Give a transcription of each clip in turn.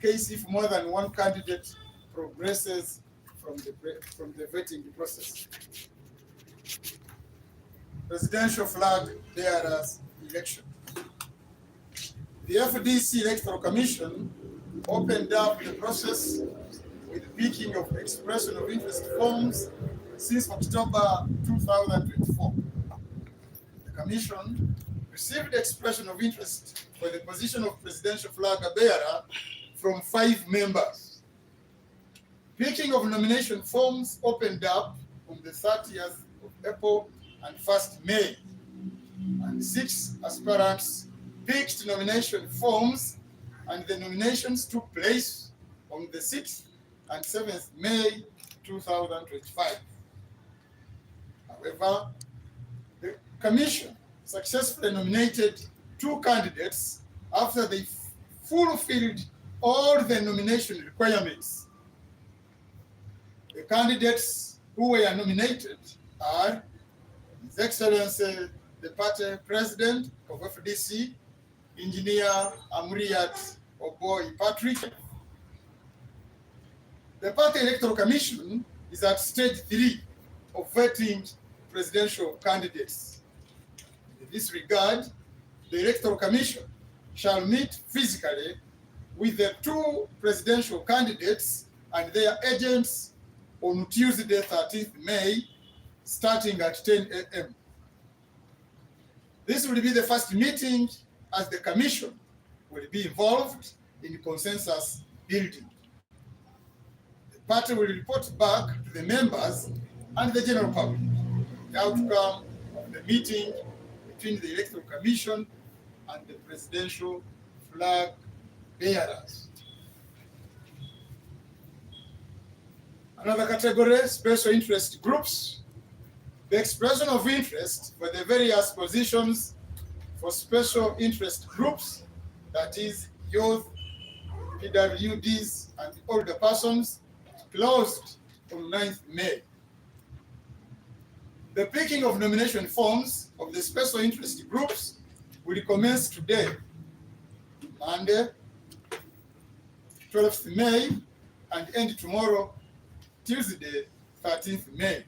case if more than one candidate progresses from the vetting process. Presidential flag bearers election. The FDC Electoral Commission opened up the process with picking of expression of interest forms since October 2024. The Commission received expression of interest for the position of presidential flag bearer from 5 members. Picking of nomination forms opened up on the 30th of April and 1st May, and 6 aspirants picked nomination forms, and the nominations took place on the 6th and 7th May 2025. However, the Commission successfully nominated 2 candidates after they fulfilled all the nomination requirements. The candidates who were nominated are His Excellency the Party President of FDC, Engineer Amuriat Oboy Patrick. The Party Electoral Commission is at stage 3 of vetting presidential candidates. In this regard, the Electoral Commission shall meet physically with the 2 presidential candidates and their agents on Tuesday, 13th May, starting at 10 a.m. This will be the first meeting as the Commission will be involved in consensus building. The party will report back to the members and the general public the outcome of the meeting between the Electoral Commission and the presidential flag bearers. Another category, special interest groups. The expression of interest for the various positions for special interest groups, that is youth, PWDs, and older persons, closed on 9th May. The picking of nomination forms of the special interest groups will commence today, Monday, 12th May, and end tomorrow, Tuesday, 13th May.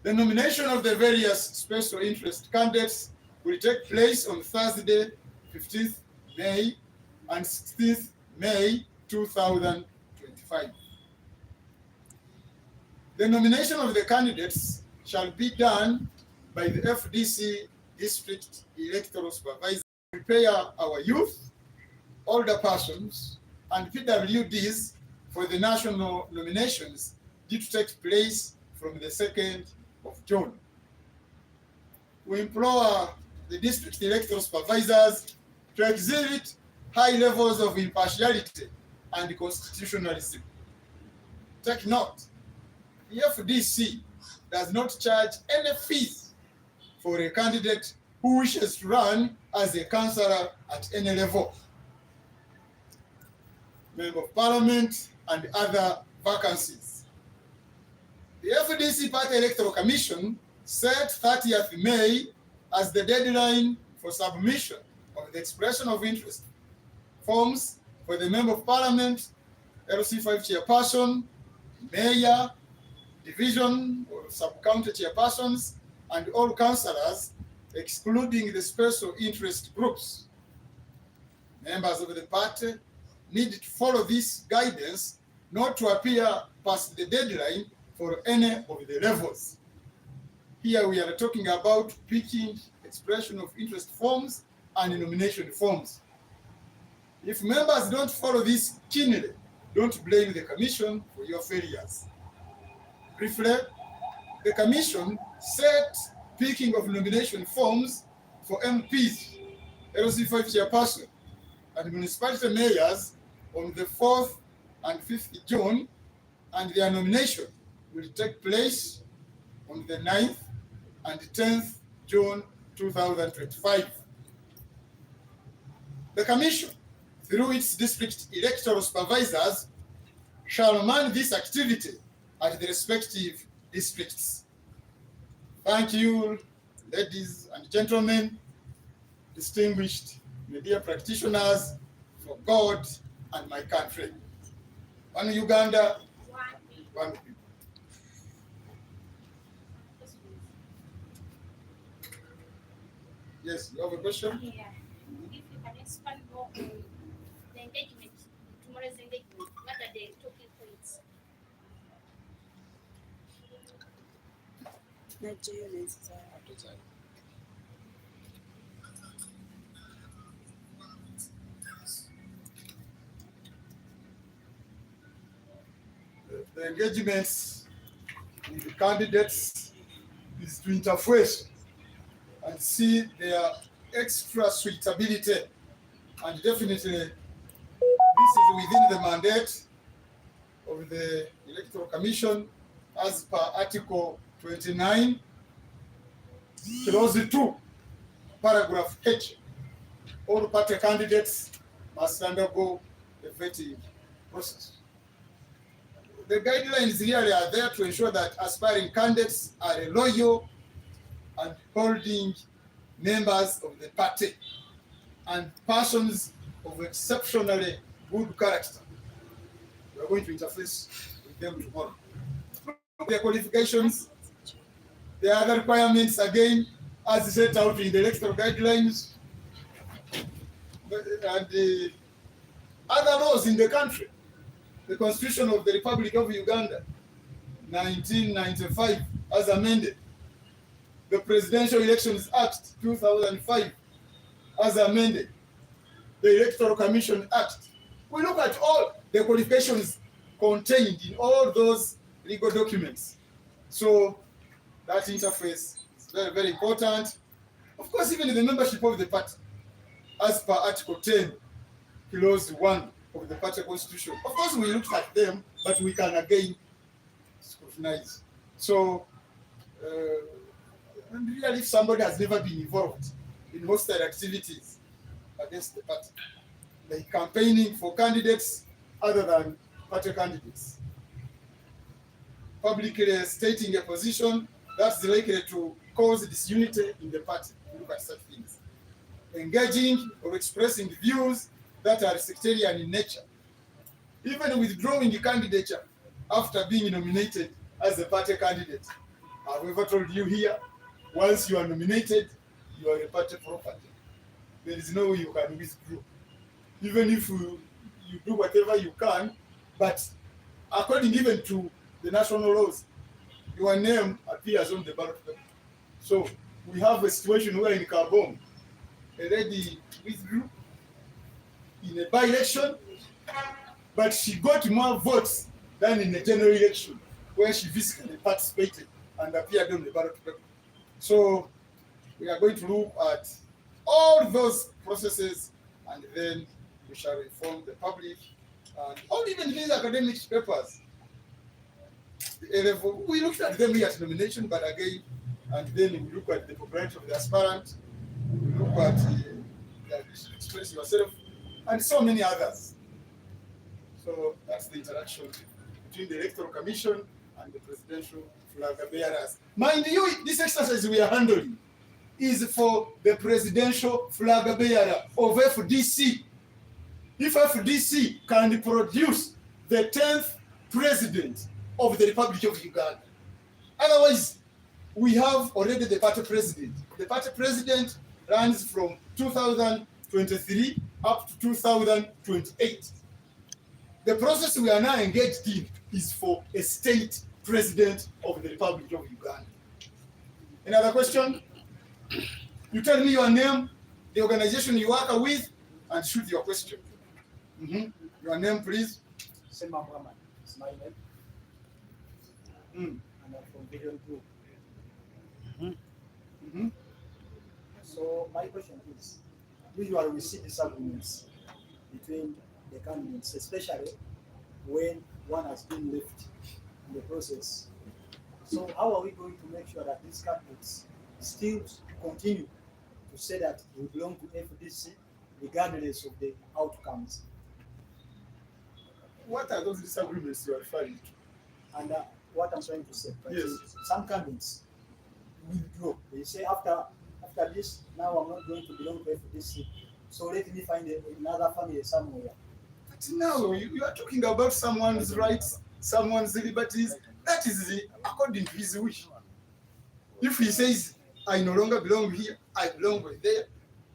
The nomination of the various special interest candidates will take place on Thursday, 15th May and 16th May 2025. The nomination of the candidates shall be done by the FDC District Electoral Supervisor. Prepare our youth, older persons, and PWDs for the national nominations due to take place from the 2nd of June. We implore the district electoral supervisors to exhibit high levels of impartiality and constitutionalism. Take note, the FDC does not charge any fees for a candidate who wishes to run as a councillor at any level, Member of Parliament, and other vacancies. The FDC Party Electoral Commission set 30th May as the deadline for submission of the expression of interest forms for the Member of Parliament, LC5 chairperson, mayor, division or sub-county chairpersons, and all councillors, excluding the special interest groups. Members of the party need to follow this guidance not to appear past the deadline for any of the levels. Here we are talking about picking expression of interest forms and nomination forms. If members don't follow this keenly, don't blame the Commission for your failures. Briefly, the Commission set picking of nomination forms for MPs, LC5 chairperson, and municipality mayors on the 4th and 5th June, and their nomination will take place on the 9th and 10th June 2025. The Commission, through its district electoral supervisors, shall man this activity at the respective districts. Thank you, ladies and gentlemen, distinguished media practitioners, for for God and my country. One Uganda, one people. Yes, you have a question? Yeah. If you can expand more on the engagement, tomorrow's engagement, what are the talking points? The engagements with the candidates is to interface and see their extra suitability, and definitely this is within the mandate of the Electoral Commission as per Article 29, Clause 2, Paragraph H. All party candidates must undergo a vetting process. The guidelines really are there to ensure that aspiring candidates are loyal and holding members of the party and persons of exceptionally good character. We are going to interface with them tomorrow. Their qualifications, the other requirements, again, as set out in the electoral guidelines, and the other laws in the country. The Constitution of the Republic of Uganda, 1995, as amended. The Presidential Elections Act, 2005, as amended. The Electoral Commission Act. We look at all the qualifications contained in all those legal documents. So that interface is very, very important. Of course, even the membership of the party, as per Article 10, Clause 1 of the party constitution. Of course, we looked at them, but we can again scrutinize. So, and really, if somebody has never been involved in hostile activities against the party, like campaigning for candidates other than party candidates, publicly stating a position that's likely to cause disunity in the party, look at such things. Engaging or expressing views that are sectarian in nature, even withdrawing the candidature after being nominated as a party candidate. I've ever told you here, once you are nominated, you are a party property. There is no way you can withdraw. Even if you do whatever you can, but according even to the national laws, your name appears on the ballot paper. So we have a situation where in Carbon, a lady withdrew in a by-election, but she got more votes than in the general election, where she physically participated and appeared on the ballot paper. So we are going to look at all those processes, and then we shall inform the public, and all even these academic papers. We looked at them here at nomination, but again, and then we look at the popularity of the aspirant, we look at express yourself, and so many others. So that's the interaction between the Electoral Commission and the presidential flag bearers. Mind you, this exercise we are handling is for the presidential flag bearer of FDC. If FDC can produce the 10th president of the Republic of Uganda. Otherwise, we have already the party president. The party president runs from 2023 up to 2028. The process we are now engaged in is for a state president of the Republic of Uganda. Another question? You tell me your name, the organization you work with, and shoot your question. Your name, please. Sema Muhammad is my name. And I'm from Vision Group. So my question is, usually we see disagreements between the candidates, especially when one has been left in the process. So how are we going to make sure that these candidates still continue to say that we belong to FDC regardless of the outcomes? What are those disagreements you are referring to? And what I'm trying to say, yes. Some candidates withdraw. They say after this, now I'm not going to belong to FDC. So let me find another family somewhere. But now you are talking about someone's rights, someone's liberties. That is according to his wish. If he says, I no longer belong here, I belong there,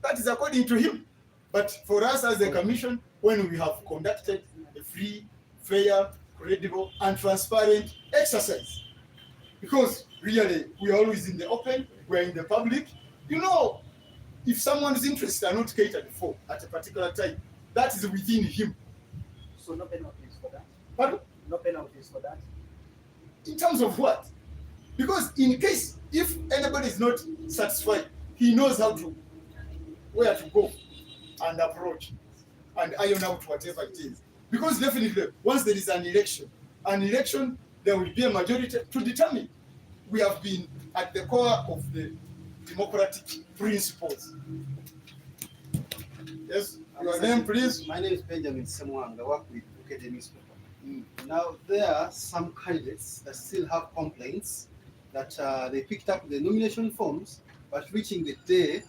that is according to him. But for us as a commission, when we have conducted a free, fair, credible, and transparent exercise, because really we are always in the open, we are in the public, you know, if someone's interests are not catered for at a particular time, that is within him. So no penalties for that? Pardon? No penalties for that? In terms of what? Because in case, if anybody is not satisfied, he knows how to, where to go and approach and iron out whatever it is. Because definitely, once there is an election, there will be a majority to determine. We have been at the core of the democratic principles. Yes, your name, please. My name is Benjamin Semwang. I work with Ukete newspaper. Now, there are some candidates that still have complaints that they picked up the nomination forms, but reaching the day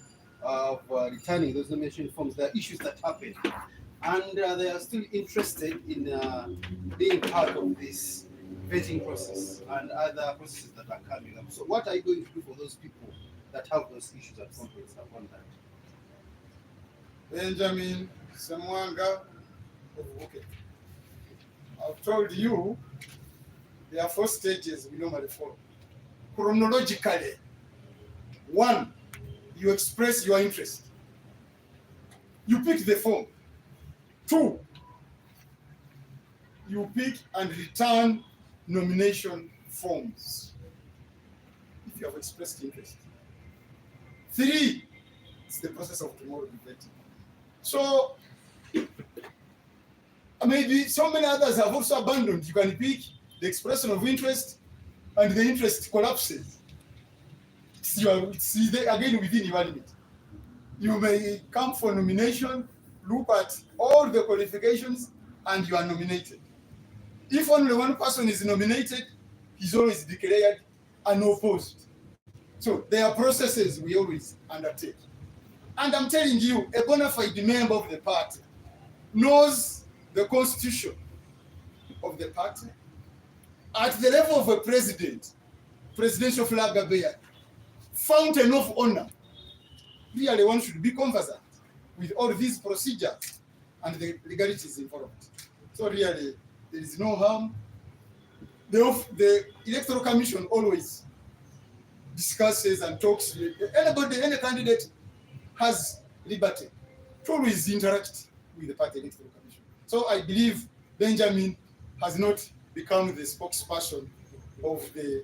of returning those nomination forms, there are issues that happen. And they are still interested in being part of this vetting process and other processes that are coming up. So what are you going to do for those people that have those issues and complaints upon that? Benjamin Semwanga. Okay. I've told you there are 4 stages we normally follow. Chronologically, 1, you express your interest. You pick the form. 2, you pick and return nomination forms if you have expressed interest. 3, it's the process of tomorrow vetting. So maybe so many others have also abandoned. You can pick the expression of interest and the interest collapses. It's again within your limit. You may come for nomination, look at all the qualifications, and you are nominated. If only one person is nominated, he's always declared unopposed. So there are processes we always undertake. And I'm telling you, a bona fide member of the party knows the constitution of the party. At the level of a president, presidential flag bearer, fountain of honor, really one should be conversant with all these procedures and the legalities involved. So really, there is no harm. The Electoral Commission always discusses and talks with anybody, any candidate has liberty to always interact with the party Electoral Commission. So I believe Benjamin has not become the spokesperson of the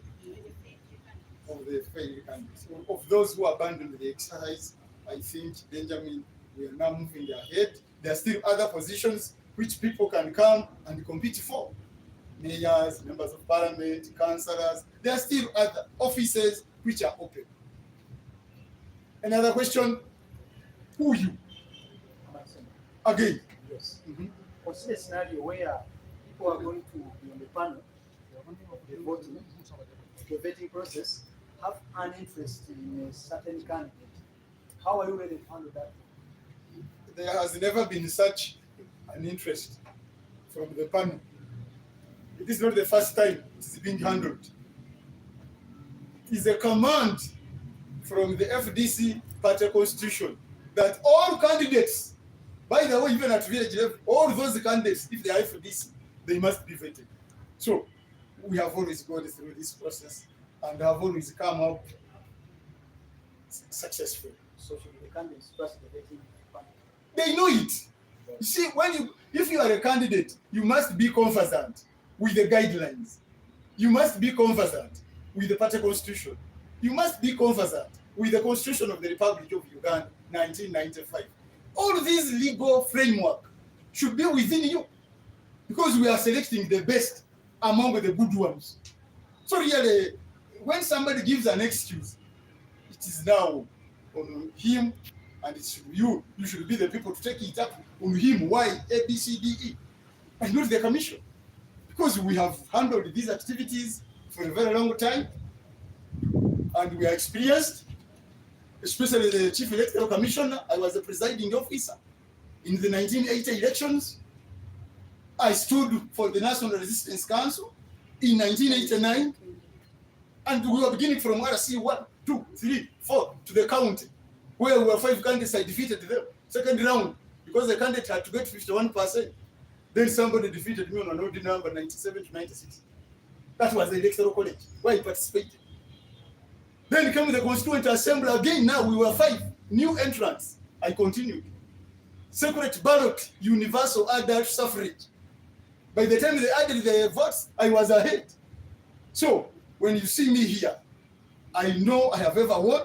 failed candidates. Of those who abandoned the exercise, I think Benjamin, we are now moving ahead. There are still other positions which people can come and compete for. Mayors, members of parliament, councillors. There are still other offices which are open. Another question, who you? Again. Yes. Consider a scenario where people are going to be on the panel, the voting, the vetting process, have an interest in a certain candidate. How are you ready to handle that? There has never been such an interest from the panel. It is not the first time it is being handled. It is a command from the FDC party constitution that all candidates, by the way, even at village level, all those candidates, if they are FDC, they must be vetted. So we have always gone through this process and have always come out successful. So should the candidates trust the vetting panel? They know it. You see, if you are a candidate, you must be conversant with the guidelines. You must be conversant with the party constitution. You must be conversant with the Constitution of the Republic of Uganda, 1995. All these legal framework should be within you because we are selecting the best among the good ones. So really, when somebody gives an excuse, it is now on him and it's you. You should be the people to take it up on him. Why? A, B, C, D, E. And not the commission. Because we have handled these activities for a very long time and we are experienced. especially the Chief Electoral Commissioner. I was the presiding officer in the 1980 elections. I stood for the National Resistance Council in 1989, and we were beginning from RC 1, 2, 3, 4 to the county, where we were 5 candidates. I defeated them. Second round, because the candidate had to get 51%. Then somebody defeated me on an odd number, 97 to 96. That was the electoral college where I participated. Then came the Constituent Assembly again. Now we were 5 new entrants. I continued. Separate ballot, universal adult suffrage. By the time they added the votes, I was ahead. So when you see me here, I know I have ever won,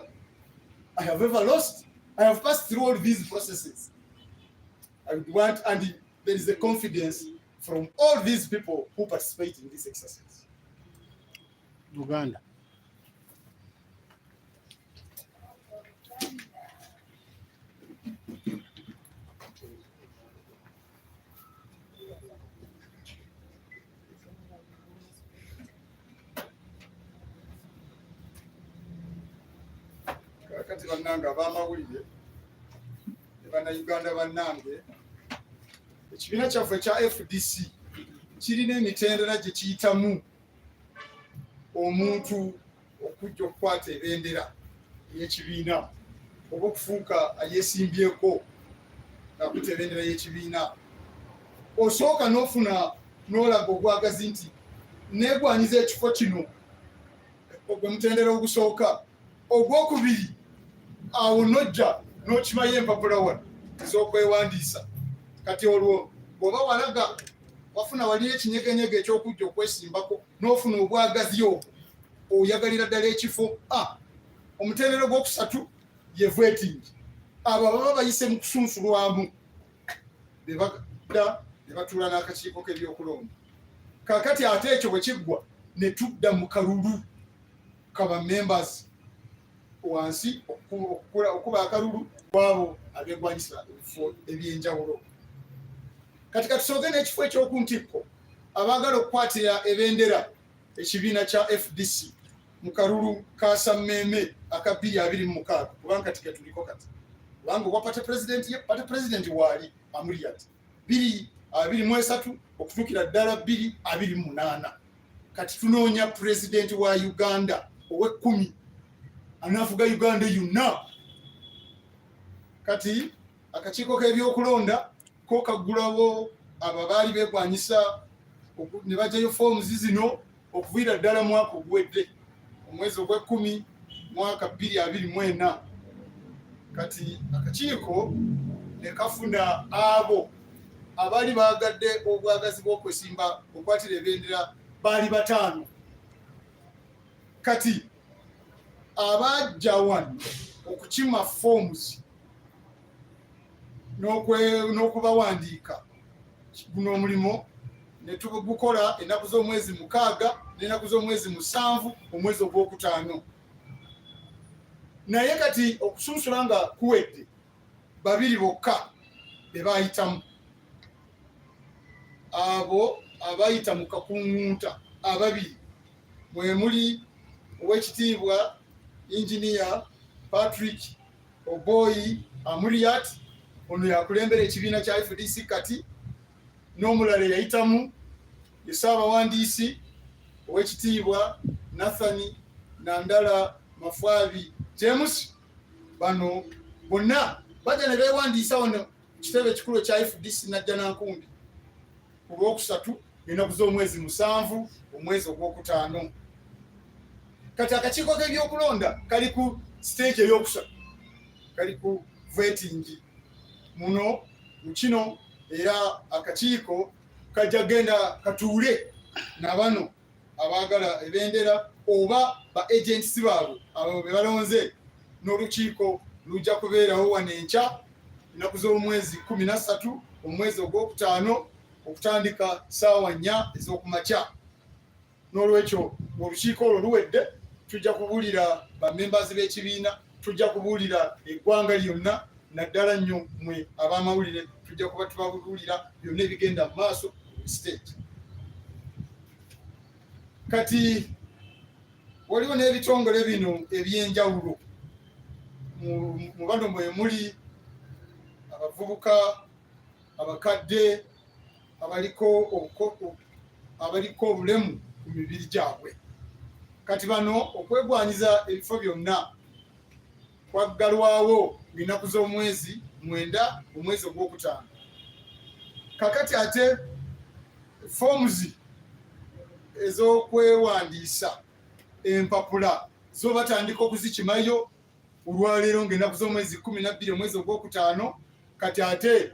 I have ever lost, I have passed through all these processes. I would want, and there is a confidence from all these people who participate in this exercise. Uganda. Kakati bannange ab'amawulire ne bannayuganda bannange, ekibiina kyaffe ekya FDC kirina emitendera gye kiyitamu omuntu okujja okukwata ebendera y'ekibiina oba okufuuka ayeesimbyeko ng'akuta ebendera y'ekibiina. Osooka n'ofuna n'olaga obwagazi nti neegwanyiza ekifo kino, ogwe mutendera ogusooka. Ogwokubiri, awo nojja n'okimayo empapula wano ez'okwewandiisa. Kati olwo bw'oba walaga wafuna wali ekinyegenyege eky'okujja okwesimbako n'ofuna obwagazi obwo, oyagalira ddala ekifo. Omutendera ogwokusatu ye voting. Abo baba bayise mu kusunsulwamu be badda ne batuula n'akakiiko k'ebyokulonda. Kaakati ate ekyo bwe kiggwa ne tudda mu kalulu kaba members wansi okuba akalulu kwabo abeegwanyisa ebifo ebyenjawulo. Kati katusooke n'ekifo ekyokuntikko abaagala okukwatira ebendera ekibiina kya FDC mu kalulu ka Sammeme aka 2026, kubanga kati ketuliko kati. Kubanga obwa pate president waali amuli ati 2023 okutuukira ddala 2028. Kati tunoonya president wa Uganda ow'e10 anafuga Uganda yonna. Kati akakiiko k'ebyokulonda ko kaggulawo abo baali beegwanyisa ne bajjayo forms zino okuviira ddala mwaka oguwedde omwezi ogw'e10 mwaka 2024. Kati akakiiko ne kafuna abo abaali baagadde obwagazi bw'okwesimba okwatira ebendera baali 5. Kati abajja wano okukima forms n'okubawandiika, guno omulimo ne tugukola ennaku z'omwezi 6 n'ennaku z'omwezi 7 omwezi ogwokutaano. Naye kati okusunsula nga kuwedde 2 bokka be baayitamu. Abo abayita mu kakungunta 2 mwe muli Oweekitiibwa Engineer Patrick Oboyi Amuriat, ono yakulembera ekibiina kya FDC kati, n'omulala yayitamu ye Ssaabawandiisi Oweekitiibwa Nathan Nandala Mafwabi James. Bano bonna bajja ne beewandiisa wano kitebe ekikulu kya FDC najja nankumbi ku Lwokusatu ennaku z'omwezi 7 omwezi ogwokutaano. Kati akakiiko k'ebyokulonda kali ku stage ey'okusatu, kali ku voting muno mu kino, era akakiiko kajja genda katuule na bano abaagala ebendera oba ba agents baabwe abo be balonze, n'olukiiko lujja kubeerawo wano enkya ennaku z'omwezi 13 omwezi ogwokutaano okutandika ssaawa 4 ez'okumakya. N'olwekyo olukiiko olwo luwedde, tujja kubuulira bamembers b'ekibiina, tujja kubuulira eggwanga lyonna, naddala nnyo mwe ab'amawulire tujja kuba tubabuulira byonna ebigenda mu maaso ku stage. Kati waliwo n'ebitongole bino ebyenjawulo mu bano mwe muli abavubuka abakadde abaliko obulemu ku mibiri gyabwe. Kati bano okwegwanyiza ebifo byonna kwaggalwawo ng'ennaku z'omwezi 9 omwezi ogwokutaano. Kakati ate forms ez'okwewandiisa empapula zo batandika okuzikimayo olwaleero ng'ennaku z'omwezi 12 omwezi ogwokutaano. Kati ate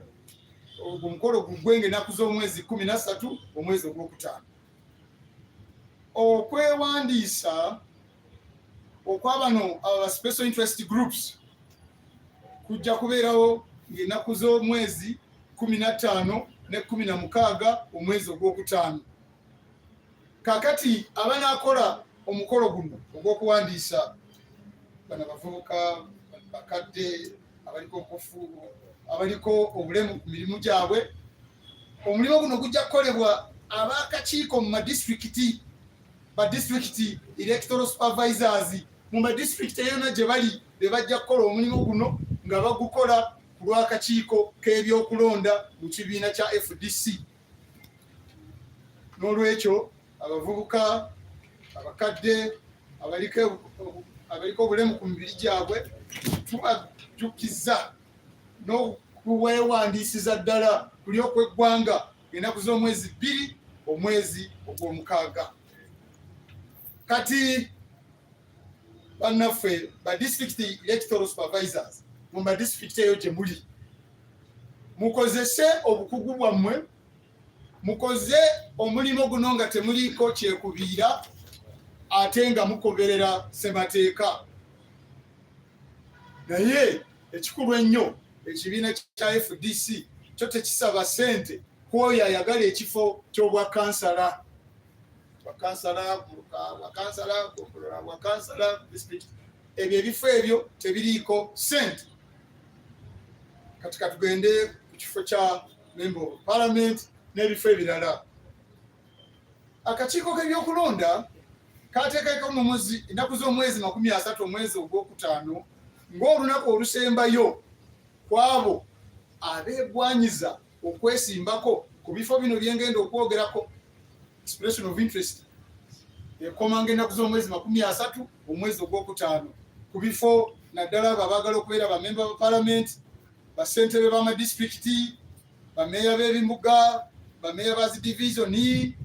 omukolo gugwe ng'ennaku z'omwezi 13 omwezi ogwokutaano. Okwewandiisa okw'abano aba special interest groups kujja kubeerawo ng'ennaku z'omwezi 15 ne 16 omwezi ogwokutaano. Kakati abanaakola omukolo guno ogw'okuwandiisa bano abavubuka bakadde abaliko obulemu ku mirimu gyabwe, omulimu guno gujja kukolebwa ab'akakiiko mu madistricti ba district electoral supervisors mu madistricti yonna gye bali be bajja kukola omulimu guno nga bagukola ku lw'akakiiko k'ebyokulonda mu kibiina kya FDC. N'olwekyo abavubuka abakadde abaliko obulemu ku mibiri gyabwe tubajjukiza n'okuwewandiisiza ddala kuli okw'eggwanga ennaku z'omwezi 2 omwezi ogw'omukaaga. Kati bannaffe ba district electoral supervisors mu madistricti eyo gye muli, mukozese obukugu bwammwe, mukoze omulimu guno nga temuliiko kyekubiira ate nga mukoberera ssemateeka. Naye ekikulu ennyo ekibiina kya FDC kyo tekisaba ssente ku oyo ayagala ekifo ky'obwakansala. Bwakansala district ebyo ebifo ebyo tebiriiko ssente. Kati katugende ku kifo kya member of parliament n'ebifo ebirala. Akakiiko k'ebyokulonda kateekeko ennaku z'omwezi 30 omwezi ogwokutaano ng'olunaku olusembayo kwabo abeegwanyiza okwesimbako ku bifo bino byengenda okwogerako. Expression of interest ekomanga ennaku z'omwezi 30 omwezi ogwokutaano ku bifo naddala abo abaagala okubeera bamemba ba parliament, bassentebe b'amadistricti, bameeya b'ebibuga, bameeya ba zidivisioni,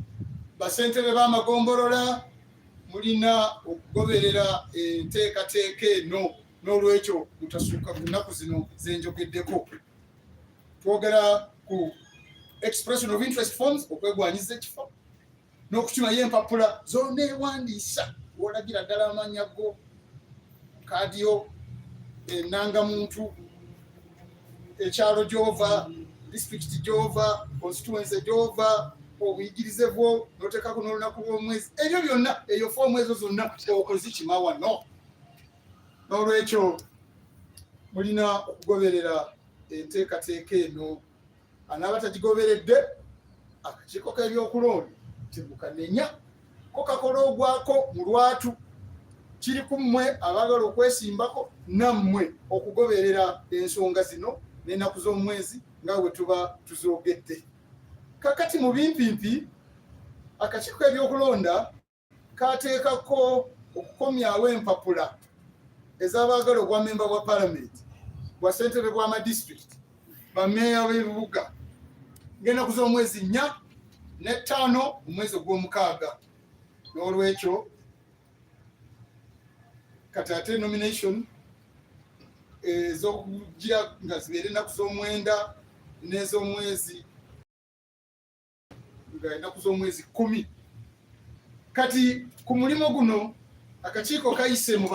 bassentebe b'amagombolola. Mulina okugoberera enteekateeka eno, n'olwekyo mutasukka ku nnaku zino zenjogeddeko. Twogera ku expression of interest forms, okwegwanyiza ekifo, n'okukimayo empapula z'oneewandiisa w'olagira ddala amannya go, kaadiyo, ennangamuntu, ekyalo gy'ova, district gy'ova, constituency gy'ova, obuyigirize bwo n'oteekako n'olunaku lw'omwezi. Ebyo byonna eyo foomu ezo zonna okozikima wano. N'olwekyo mulina okugoberera enteekateeka eno. Anaaba tagigoberedde, akakiiko k'ebyokulonda temukanenya ko kakola ogwako mu lwatu. Kiri ku mmwe abaagala okwesimbako nammwe okugoberera ensonga zino n'ennaku z'omwezi nga bwe tuba tuzoogedde. Kakati mu bimpimpi akakiiko k'ebyokulonda kateekako okukomyawo empapula ez'abaagala ogwa memba bwa parliament, bwa ssentebe bw'amadistrict, bameeya b'ebibuga ng'ennaku z'omwezi 4 ne 5 omwezi ogw'omukaaga. N'olwekyo kati ate nomination ez'okugira nga zibeera ennaku z'omwenda n'ez'omwezi nga ennaku z'omwezi 10. Kati ku mulimu guno akakiiko kayise mu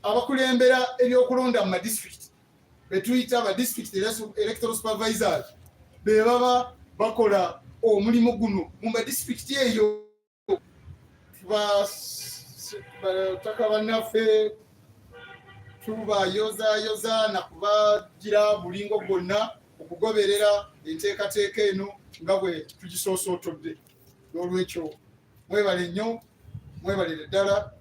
abakulembera ebyokulonda mu madistrict be tuyita aba district electoral supervisors be baba bakola omulimu guno mu madistricti eyo. Bataka bannaffe tubayozayoza na kubagira bulingo bwonna okugoberera enteekateeka eno nga bwe tugisoosootodde. N'olwekyo mwebale nnyo, mwebalire ddala.